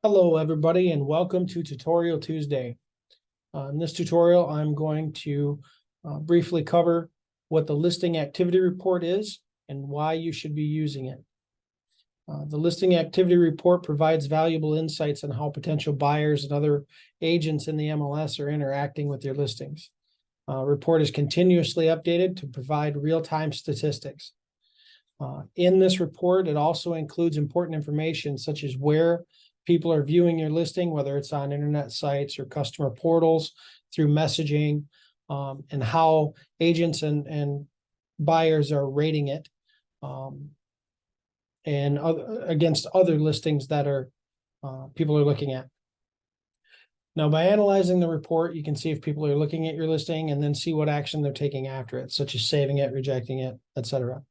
Hello, everybody, and welcome to Tutorial Tuesday. In this tutorial, I'm going to briefly cover what the listing activity report is and why you should be using it. The listing activity report provides valuable insights on how potential buyers and other agents in the MLS are interacting with your listings. Report is continuously updated to provide real-time statistics. In this report, it also includes important information such as where people are viewing your listing, whether it's on internet sites or customer portals, through messaging, and how agents and buyers are rating it, and against other listings that are people are looking at. Now, by analyzing the report, you can see if people are looking at your listing and then see what action they're taking after it, such as saving it, rejecting it, etc.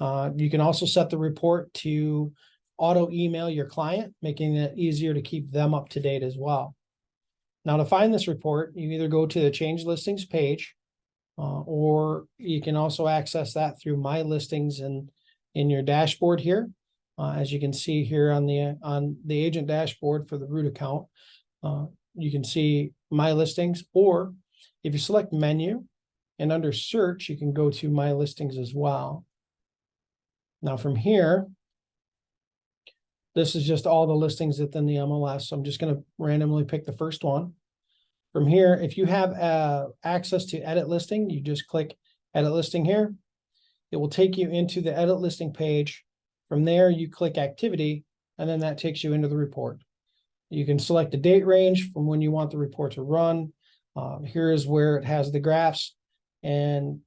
You can also set the report to auto email your client, making it easier to keep them up to date as well. Now, to find this report, you either go to the Change Listings page, or you can also access that through My Listings in your dashboard here. As you can see here on the agent dashboard for the root account, you can see My Listings, or if you select Menu and under Search, you can go to My Listings as well. Now from here, this is just all the listings within the MLS. So I'm just going to randomly pick the first one. From here, if you have access to edit listing, you just click edit listing here. It will take you into the edit listing page. From there, you click activity, and then that takes you into the report. You can select a date range from when you want the report to run. Here is where it has the graphs, and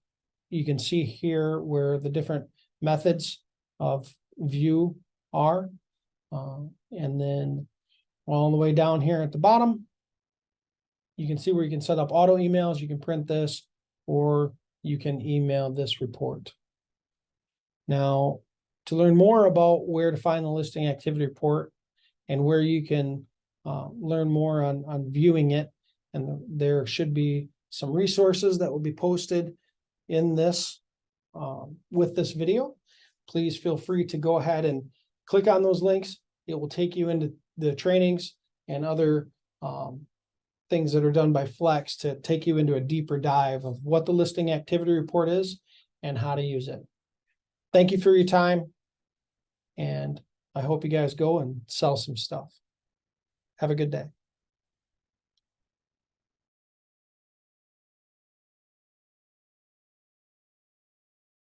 you can see here where the different methods of view are. And then all the way down here at the bottom, you can see where you can set up auto emails. You can print this, or you can email this report. Now, to learn more about where to find the listing activity report and where you can learn more on viewing it, and there should be some resources that will be posted in this with this video. Please feel free to go ahead and click on those links. It will take you into the trainings and other things that are done by Flex to take you into a deeper dive of what the listing activity report is and how to use it. Thank you for your time, and I hope you guys go and sell some stuff. Have a good day.